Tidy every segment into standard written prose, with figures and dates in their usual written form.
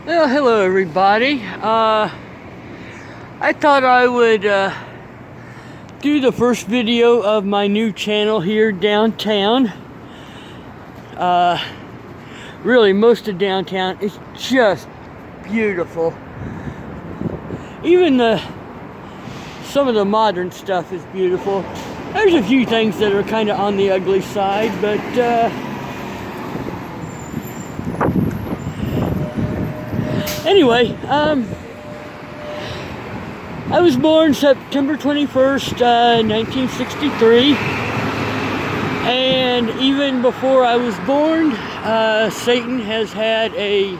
Well, hello everybody. I thought I would do the first video of my new channel here downtown. Really, most of downtown is just beautiful. Even some of the modern stuff is beautiful. There's a few things that are kind of on the ugly side, but anyway, I was born September 21st, 1963, and even before I was born, Satan has had a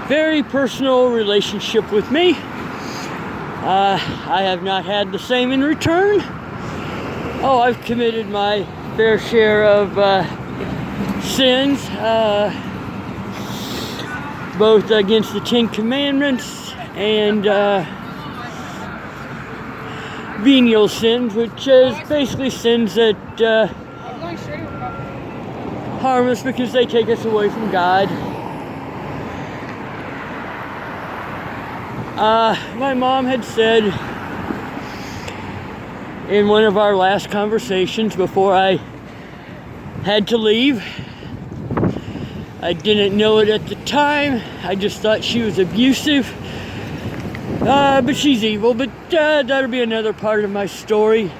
very personal relationship with me. I have not had the same in return. Oh, I've committed my fair share of sins, both against the Ten Commandments and venial sins, which is basically sins that harm us because they take us away from God. My mom had said in one of our last conversations before I had to leave, I didn't know it at the time, I just thought she was abusive, but she's evil. But that'll be another part of my story.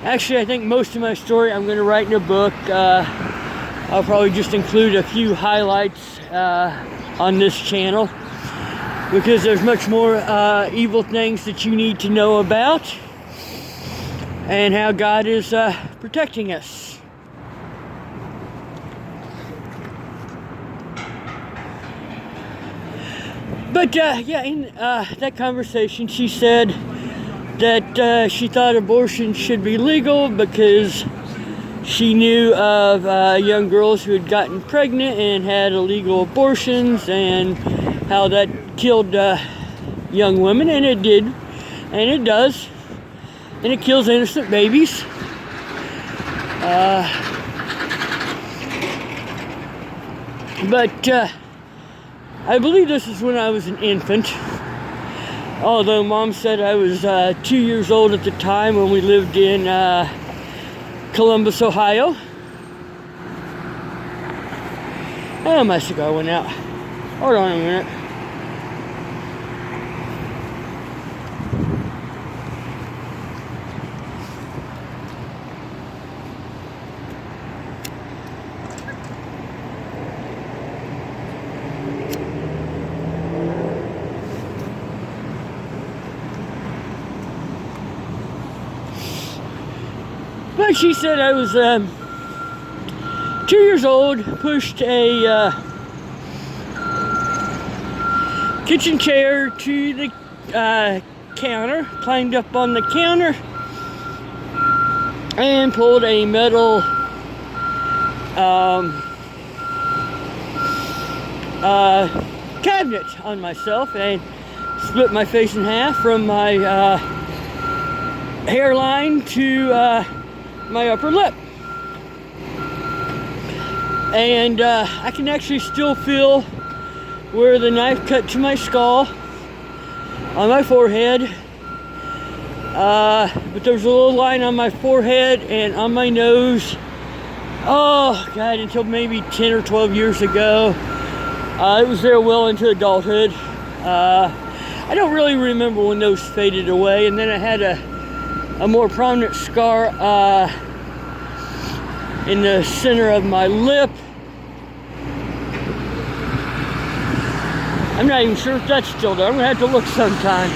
Actually, I think most of my story I'm going to write in a book. I'll probably just include a few highlights on this channel, because there's much more evil things that you need to know about, and how God is protecting us. But yeah, in that conversation, she said that she thought abortion should be legal because she knew of young girls who had gotten pregnant and had illegal abortions, and how that killed young women, and it did, and it does, and it kills innocent babies. But I believe this is when I was an infant, although Mom said I was 2 years old at the time when we lived in Columbus, Ohio. Oh, my cigar went out. Hold on a minute. But she said I was 2 years old, pushed a kitchen chair to the counter, climbed up on the counter, and pulled a metal cabinet on myself and split my face in half from my hairline to my upper lip. And I can actually still feel where the knife cut to my skull on my forehead. But there was a little line on my forehead and on my nose. Oh God, until maybe 10 or 12 years ago. It was there well into adulthood. I don't really remember when those faded away. And then I had a more prominent scar in the center of my lip. I'm not even sure if that's still there. I'm gonna have to look sometime.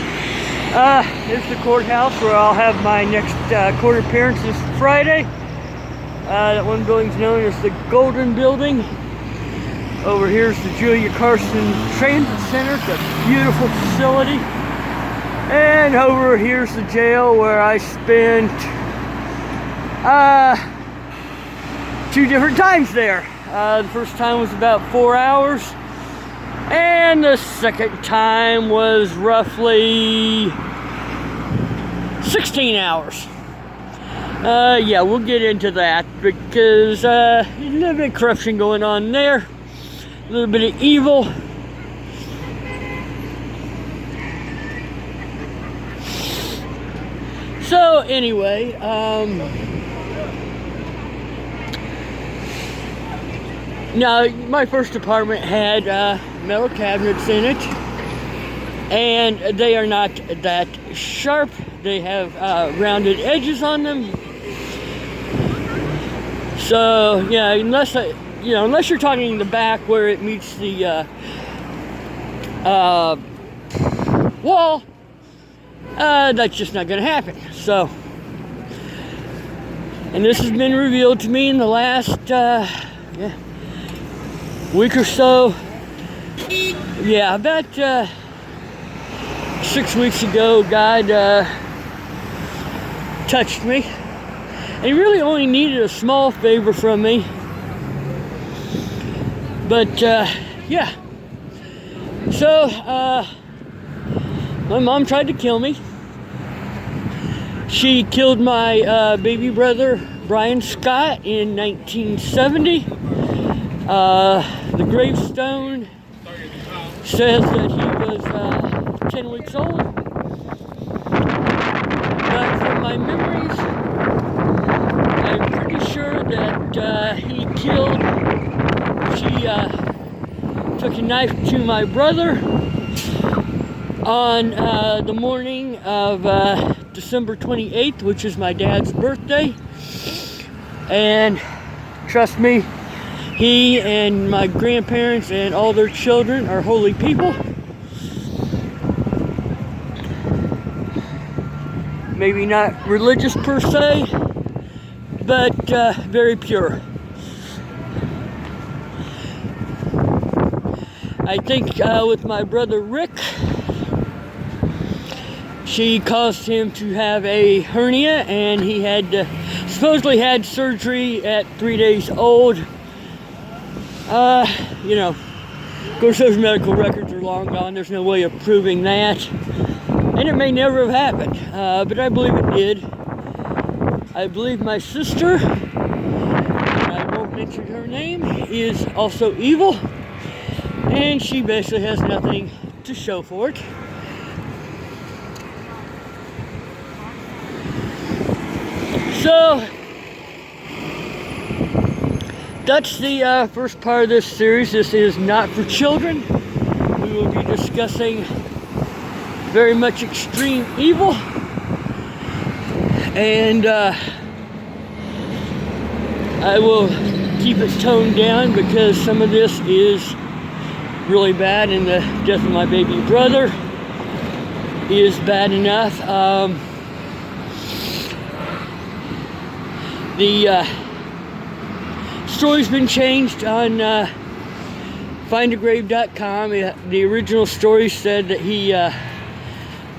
Here's the courthouse where I'll have my next court appearance this Friday. That one building's known as the Golden Building. Over here's the Julia Carson Transit Center. It's a beautiful facility. And over here's the jail where I spent 2 different times there. The first time was about 4 hours, and the second time was roughly 16 hours. Yeah, we'll get into that because a little bit of corruption going on there, a little bit of evil. So anyway, now my first apartment had metal cabinets in it, and they are not that sharp. They have rounded edges on them. So yeah, unless you're talking the back where it meets the wall, that's just not going to happen. So, and this has been revealed to me in the last week or so. Yeah, about 6 weeks ago, God touched me. And he really only needed a small favor from me. But, yeah. So, my mom tried to kill me. She killed my baby brother, Brian Scott, in 1970. The gravestone says that he was 10 weeks old. But from my memories, I'm pretty sure that he took a knife to my brother on the morning of December 28th, which is my dad's birthday. And trust me, he and my grandparents and all their children are holy people. Maybe not religious per se, but very pure. I think with my brother Rick, she caused him to have a hernia, and he supposedly had surgery at 3 days old. Of course those medical records are long gone. There's no way of proving that. And it may never have happened, but I believe it did. I believe my sister, and I won't mention her name, is also evil. And she basically has nothing to show for it. So, that's the first part of this series. This is not for children. We will be discussing very much extreme evil. And I will keep it toned down because some of this is really bad, and the death of my baby brother is bad enough. The story's been changed on findagrave.com. The original story said that he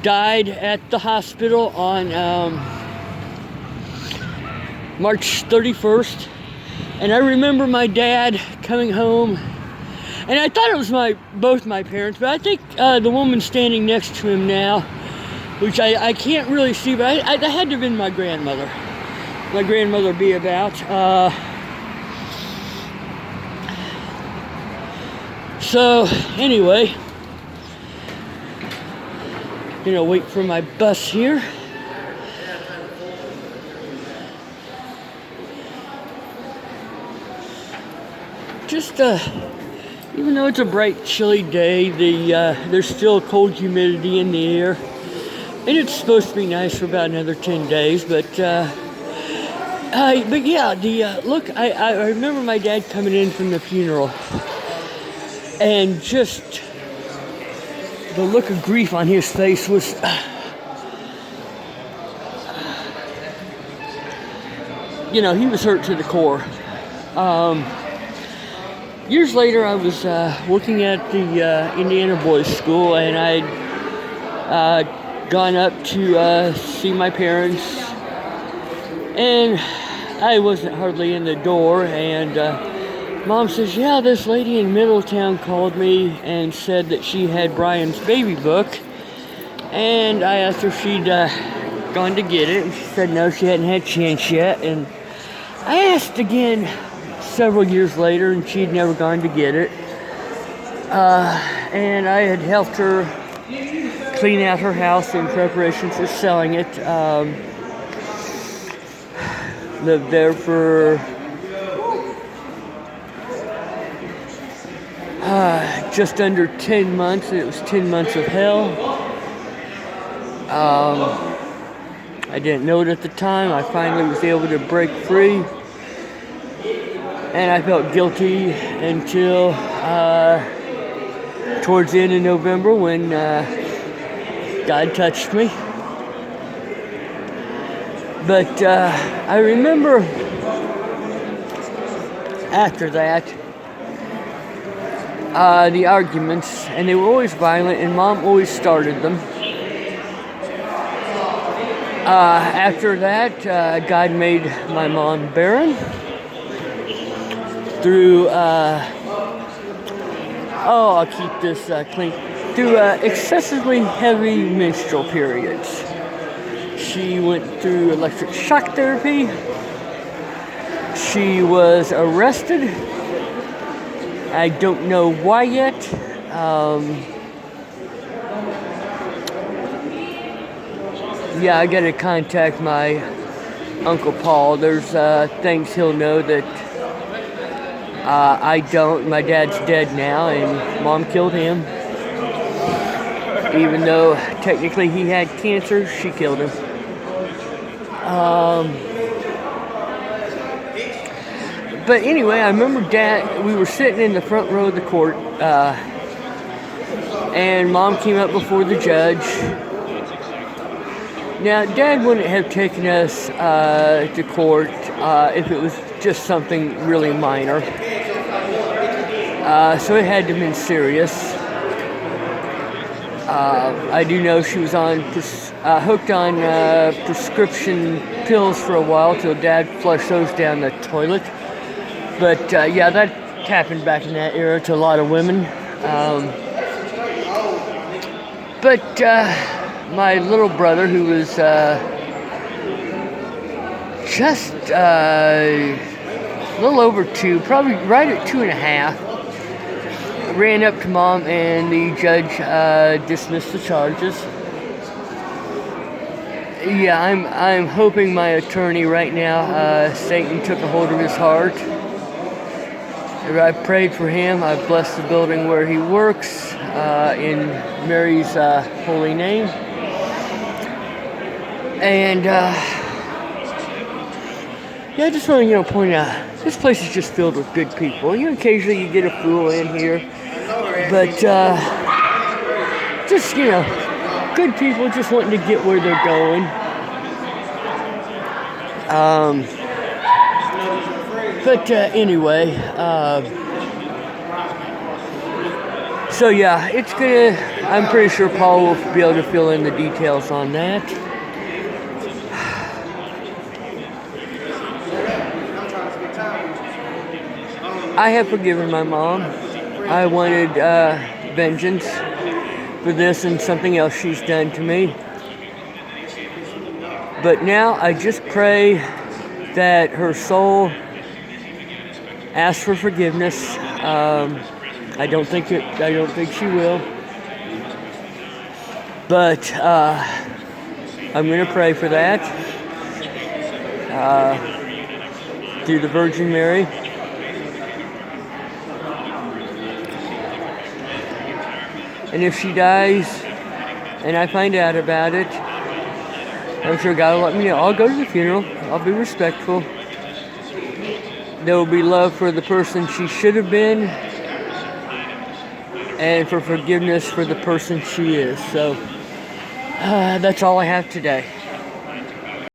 died at the hospital on March 31st. And I remember my dad coming home, and I thought it was both my parents, but I think the woman standing next to him now, which I can't really see, but I had to have been my grandmother. My grandmother be about. So anyway, gonna wait for my bus here. Just even though it's a bright, chilly day, there's still cold humidity in the air, and it's supposed to be nice for about another 10 days. But yeah, look, I remember my dad coming in from the funeral, and just the look of grief on his face was, he was hurt to the core. Years later, I was working at the Indiana Boys School, and I'd gone up to see my parents, and I wasn't hardly in the door, and Mom says, yeah, this lady in Middletown called me and said that she had Brian's baby book, and I asked her if she'd gone to get it, and she said no, she hadn't had a chance yet, and I asked again several years later, and she'd never gone to get it. And I had helped her clean out her house in preparation for selling it. Lived there for just under 10 months. It was 10 months of hell. I didn't know it at the time. I finally was able to break free. And I felt guilty until towards the end of November when God touched me. But I remember after that, the arguments, and they were always violent, and Mom always started them. After that, God made my mom barren through, I'll keep this clean, through excessively heavy menstrual periods. She went through electric shock therapy. She was arrested. I don't know why yet. Yeah, I gotta contact my Uncle Paul. There's things he'll know that I don't. My dad's dead now, and Mom killed him. Even though technically he had cancer, she killed him. But anyway, I remember Dad, we were sitting in the front row of the court, and Mom came up before the judge. Now, Dad wouldn't have taken us to court if it was just something really minor. So it had to have been serious. I do know she was on hooked on prescription pills for a while till Dad flushed those down the toilet. But yeah, that happened back in that era to a lot of women. But my little brother, who was just a little over 2, probably right at 2.5, ran up to Mom, and the judge dismissed the charges. Yeah, I'm hoping my attorney right now, Satan took a hold of his heart. I prayed for him. I blessed the building where he works in Mary's holy name. And yeah, I just want to point out, this place is just filled with good people. Occasionally you get a fool in here, but just good people just wanting to get where they're going. But anyway, so yeah, I'm pretty sure Paul will be able to fill in the details on that. I have forgiven my mom. I wanted vengeance for this and something else she's done to me. But now I just pray that her soul asks for forgiveness. I don't think she will. But I'm going to pray for that through the Virgin Mary. And if she dies and I find out about it, I'm sure God will let me know. I'll go to the funeral. I'll be respectful. There will be love for the person she should have been, and for forgiveness for the person she is. So that's all I have today.